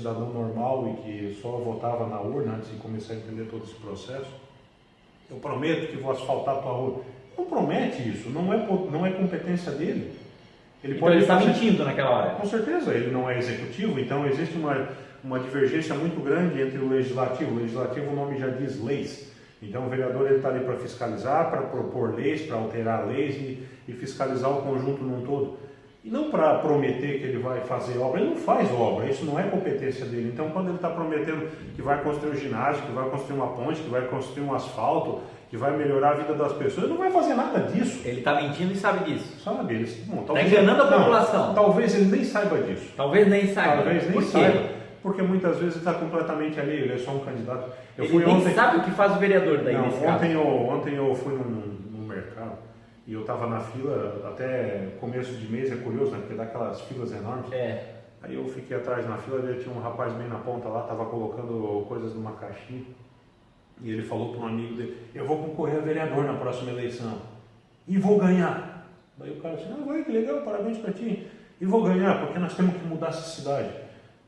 cidadão normal e que só votava na urna antes de começar a entender todo esse processo, eu prometo que vou asfaltar a tua rua. Não promete isso, não é competência dele. Então ele está mentindo naquela hora. Com certeza, ele não é executivo, então existe uma divergência muito grande entre o legislativo. O legislativo, o nome já diz leis. Então o vereador está ali para fiscalizar, para propor leis, para alterar leis e fiscalizar o conjunto num todo. E não para prometer que ele vai fazer obra. Ele não faz obra, isso não é competência dele. Então quando ele está prometendo que vai construir um ginásio, que vai construir uma ponte, que vai construir um asfalto, que vai melhorar a vida das pessoas, ele não vai fazer nada disso. Ele está mentindo e sabe disso. Sabe? Ele está enganando a população. Talvez ele nem saiba disso. Talvez nem saiba. Por quê? Porque muitas vezes ele está completamente alheio, ele é só um candidato. Ele sabe o que faz o vereador daí nesse caso. Ontem eu fui num mercado e eu estava na fila até começo de mês, é curioso, né? Porque dá aquelas filas enormes. Aí eu fiquei atrás na fila, tinha um rapaz bem na ponta lá, estava colocando coisas numa caixinha. E ele falou para um amigo dele, eu vou concorrer a vereador na próxima eleição. E vou ganhar. Daí o cara disse, vai, que legal, parabéns para ti. E vou ganhar, porque nós temos que mudar essa cidade.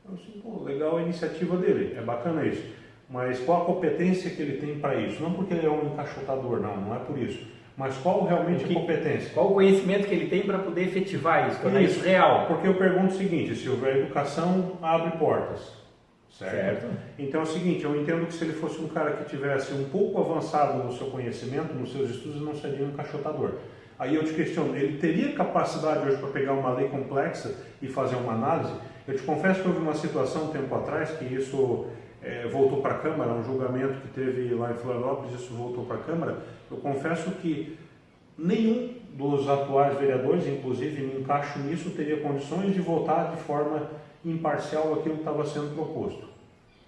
Eu disse, pô, legal a iniciativa dele, é bacana isso. Mas qual a competência que ele tem para isso? Não porque ele é um encaixotador, não é por isso. Mas qual realmente a competência? Qual o conhecimento que ele tem para poder efetivar isso, tornar isso real? Porque eu pergunto o seguinte, Silvio, a educação abre portas, certo? Então é o seguinte, eu entendo que se ele fosse um cara que tivesse um pouco avançado no seu conhecimento, nos seus estudos, ele não seria um encaixotador. Aí eu te questiono, ele teria capacidade hoje para pegar uma lei complexa e fazer uma análise? Eu te confesso que houve uma situação um tempo atrás que isso voltou para a Câmara, um julgamento que teve lá em Florianópolis, isso voltou para a Câmara. Eu confesso que nenhum dos atuais vereadores, inclusive me encaixo nisso, teria condições de votar de forma imparcial aquilo que estava sendo proposto.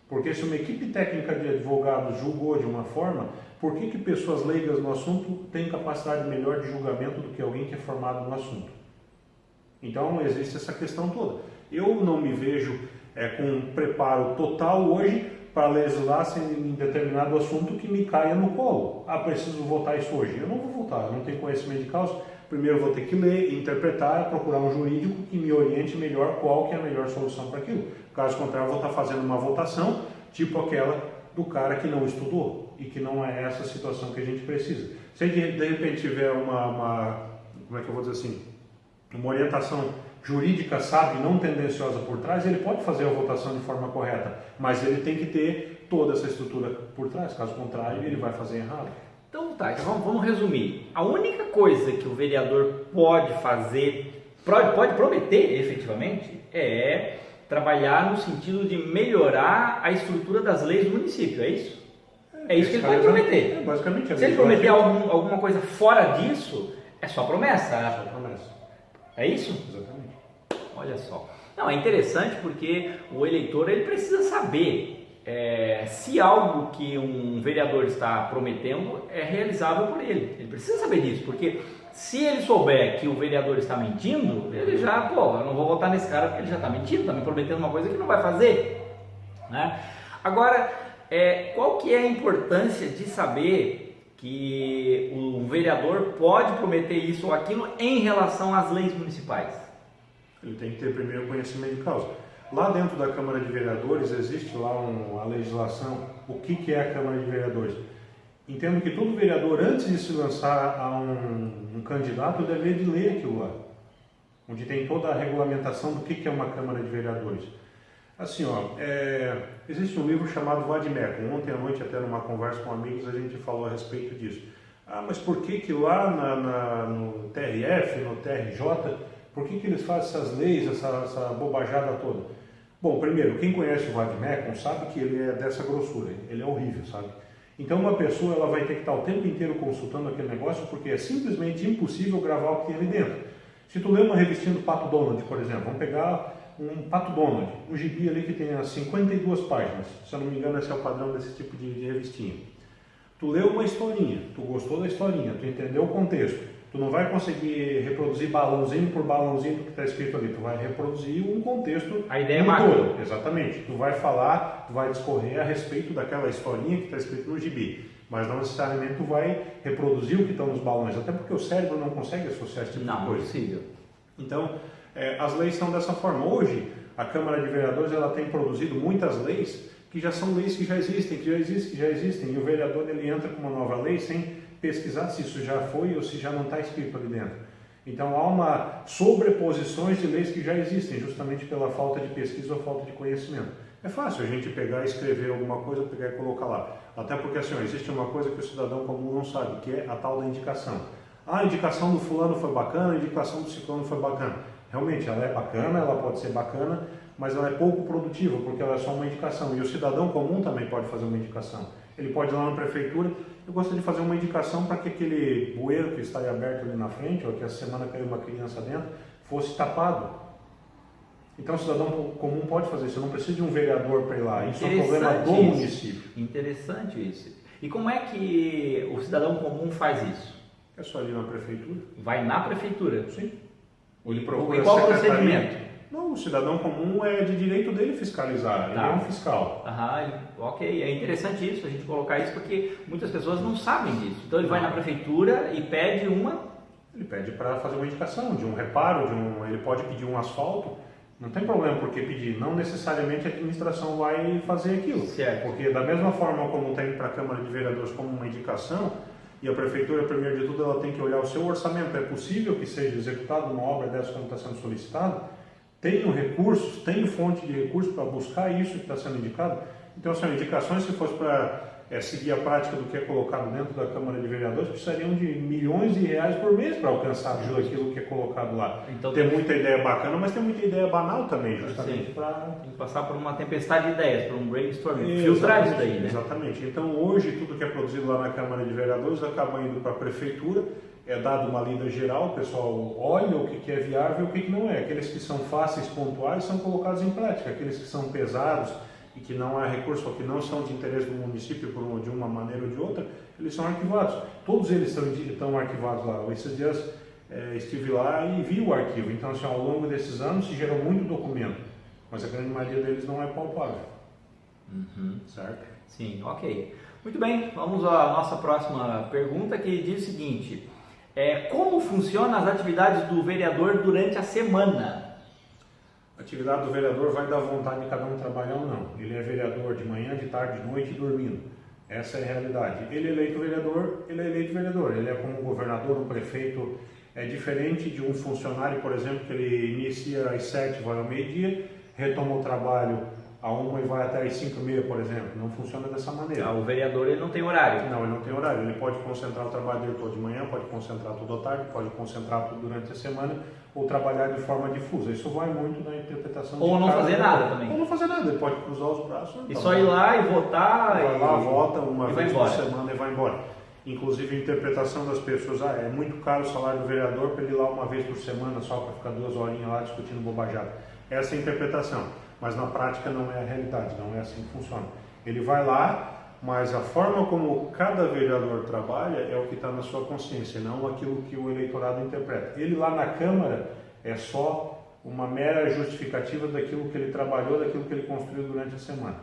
Porque se uma equipe técnica de advogados julgou de uma forma, por que pessoas leigas no assunto têm capacidade melhor de julgamento do que alguém que é formado no assunto? Então existe essa questão toda. Eu não me vejo com um preparo total hoje para legislar em determinado assunto que me caia no colo. Preciso votar isso hoje. Eu não vou votar, eu não tenho conhecimento de causa. Primeiro eu vou ter que ler, interpretar, procurar um jurídico que me oriente melhor qual que é a melhor solução para aquilo. Caso contrário, eu vou estar fazendo uma votação tipo aquela do cara que não estudou e que não é essa situação que a gente precisa. Se de repente tiver como é que eu vou dizer assim, uma orientação jurídica sábia e não tendenciosa por trás, ele pode fazer a votação de forma correta, mas ele tem que ter toda essa estrutura por trás, caso contrário ele vai fazer errado. Então vamos resumir. A única coisa que o vereador pode fazer, pode prometer efetivamente, é trabalhar no sentido de melhorar a estrutura das leis do município, é isso? É isso que ele pode prometer. Basicamente, se ele prometer alguma coisa fora disso, é só promessa. É só promessa. É isso? Exatamente. Olha só. Não, é interessante porque o eleitor ele precisa saber se algo que um vereador está prometendo é realizável por ele. Ele precisa saber disso, porque se ele souber que o vereador está mentindo, ele já, eu não vou votar nesse cara porque ele já está mentindo, está me prometendo uma coisa que não vai fazer. Né? Agora, qual que é a importância de saber que o vereador pode prometer isso ou aquilo em relação às leis municipais? Ele tem que ter primeiro conhecimento de causa. Lá dentro da Câmara de Vereadores existe lá a legislação, o que é a Câmara de Vereadores. Entendo que todo vereador, antes de se lançar a um candidato, deve de ler aquilo lá, onde tem toda a regulamentação do que é uma Câmara de Vereadores. Assim, existe um livro chamado Vademecum. Ontem à noite, até numa conversa com amigos, a gente falou a respeito disso. Mas por que lá no TRF, no TRJ, por que eles fazem essas leis, essa bobajada toda? Bom, primeiro, quem conhece o Vademecum sabe que ele é dessa grossura, ele é horrível, sabe? Então uma pessoa ela vai ter que estar o tempo inteiro consultando aquele negócio porque é simplesmente impossível gravar o que tem ali dentro. Se tu lê uma revistinha do Pato Donald, por exemplo, vamos pegar um Pato Donald, um gibi ali que tem 52 páginas, se eu não me engano esse é o padrão desse tipo de revistinha. Tu leu uma historinha, tu gostou da historinha, tu entendeu o contexto, tu não vai conseguir reproduzir balãozinho por balãozinho do que está escrito ali, tu vai reproduzir um contexto. A ideia é macro. Exatamente. Tu vai falar, tu vai discorrer a respeito daquela historinha que está escrito no gibi, mas não necessariamente tu vai reproduzir o que estão nos balões, até porque o cérebro não consegue associar esse tipo de coisa. Não, é possível. Então, as leis são dessa forma. Hoje, a Câmara de Vereadores ela tem produzido muitas leis que já são leis que já existem, e o vereador ele entra com uma nova lei sem pesquisar se isso já foi ou se já não está escrito ali dentro. Então há uma sobreposições de leis que já existem, justamente pela falta de pesquisa ou falta de conhecimento. É fácil a gente pegar e escrever alguma coisa, pegar e colocar lá. Até porque assim, existe uma coisa que o cidadão comum não sabe, que é a tal da indicação. A indicação do fulano foi bacana, a indicação do ciclano foi bacana. Realmente ela é bacana, ela pode ser bacana, mas ela é pouco produtiva, porque ela é só uma indicação. E o cidadão comum também pode fazer uma indicação. Ele pode ir lá na prefeitura, eu gostaria de fazer uma indicação para que aquele bueiro que está aí aberto ali na frente, ou que essa semana caiu uma criança dentro, fosse tapado. Então o cidadão comum pode fazer isso, não precisa de um vereador para ir lá, isso é um problema do município. Interessante isso. E como é que o cidadão comum faz isso? É só ir na prefeitura. Vai na prefeitura? Sim. Ou ele procura e qual o procedimento? Não, o cidadão comum é de direito dele fiscalizar, ele é um fiscal. Ok, é interessante isso, a gente colocar isso porque muitas pessoas não sabem disso. Então ele vai na prefeitura e pede uma... Ele pede para fazer uma indicação de um reparo, ele pode pedir um asfalto, não tem problema porque pedir, não necessariamente a administração vai fazer aquilo. Certo. Porque da mesma forma como tem para a Câmara de Vereadores como uma indicação, e a prefeitura, primeiro de tudo, ela tem que olhar o seu orçamento, é possível que seja executada uma obra dessa quando está sendo solicitada? Tenho recursos, tenho fonte de recursos para buscar isso que está sendo indicado? Então, são indicações, se fosse para seguir a prática do que é colocado dentro da Câmara de Vereadores, precisariam de milhões de reais por mês para alcançar aquilo que é colocado lá. Então, tem muita ideia bacana, mas tem muita ideia banal também, justamente para... passar por uma tempestade de ideias, por um brainstorming, filtrar isso daí, né? Exatamente. Então, hoje, tudo que é produzido lá na Câmara de Vereadores acaba indo para a Prefeitura, é dado uma lida geral, o pessoal olha o que é viável e o que não é. Aqueles que são fáceis, pontuais, são colocados em prática. Aqueles que são pesados e que não há recurso ou que não são de interesse do município de uma maneira ou de outra, eles são arquivados. Todos eles estão arquivados lá. Esses dias estive lá e vi o arquivo. Então, assim, ao longo desses anos se gerou muito documento, mas a grande maioria deles não é palpável. Certo? Sim, ok. Muito bem, vamos à nossa próxima pergunta que diz o seguinte: como funcionam as atividades do vereador durante a semana? A atividade do vereador vai da vontade de cada um trabalhar ou não. Ele é vereador de manhã, de tarde, de noite e dormindo. Essa é a realidade. Ele é eleito vereador, ele é eleito vereador. Ele é como um governador, um prefeito. É diferente de um funcionário, por exemplo, que ele inicia às 7, vai ao meio-dia, retoma o trabalho a 1 e vai até às 5h30, por exemplo. Não funciona dessa maneira. O vereador ele não tem horário. Não, ele não tem horário. Ele pode concentrar o trabalho dele todo de manhã, pode concentrar tudo à tarde, pode concentrar tudo durante a semana ou trabalhar de forma difusa. Isso vai muito na interpretação ou não fazer nada também. Ou não fazer nada. Ele pode cruzar os braços. E só ir lá e votar. Vai lá, vota uma vez por semana e vai embora. Inclusive a interpretação das pessoas, é muito caro o salário do vereador para ele ir lá uma vez por semana só para ficar 2 horinhas lá discutindo bobajada. Essa é a interpretação. Mas na prática não é a realidade, não é assim que funciona. Ele vai lá, mas a forma como cada vereador trabalha é o que está na sua consciência, não aquilo que o eleitorado interpreta. Ele lá na Câmara é só uma mera justificativa daquilo que ele trabalhou, daquilo que ele construiu durante a semana.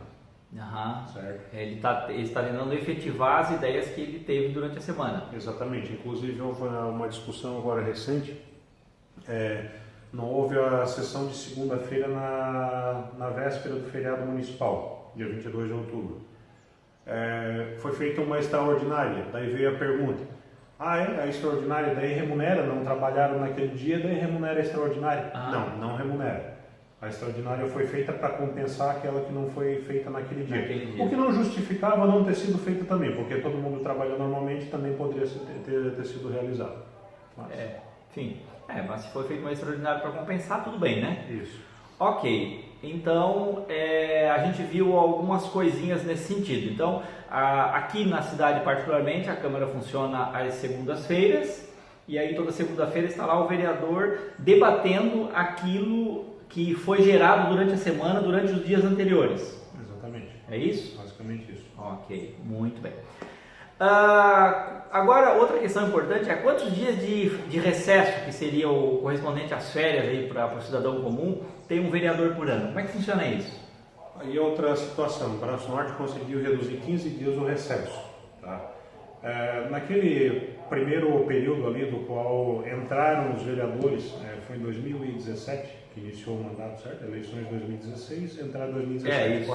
Certo. Ele está tentando efetivar as ideias que ele teve durante a semana. Exatamente. Inclusive houve uma discussão agora recente. Não houve a sessão de segunda-feira na véspera do feriado municipal, dia 22 de outubro. Foi feita uma extraordinária, daí veio a pergunta: a extraordinária daí remunera? Não trabalharam naquele dia, daí remunera a extraordinária? Não remunera. A extraordinária foi feita para compensar aquela que não foi feita naquele dia. O que não justificava não ter sido feita também, porque todo mundo trabalha normalmente, também poderia ter sido realizado. Mas se foi feito uma extraordinária para compensar, tudo bem, né? Isso. Ok, então a gente viu algumas coisinhas nesse sentido. Então, aqui na cidade particularmente, a Câmara funciona às segundas-feiras, e aí toda segunda-feira está lá o vereador debatendo aquilo que foi gerado durante a semana, durante os dias anteriores. Exatamente. É isso? Basicamente isso. Ok, muito bem. Agora, outra questão importante é quantos dias de recesso, que seria o correspondente às férias aí para o cidadão comum, tem um vereador por ano? Como é que funciona isso? Aí outra situação, o Braço Norte conseguiu reduzir 15 dias o recesso. Tá? Naquele primeiro período ali do qual entraram os vereadores, foi em 2017 que que iniciou o mandato, certo? Eleições de 2016, entrada de 2017. É, isso.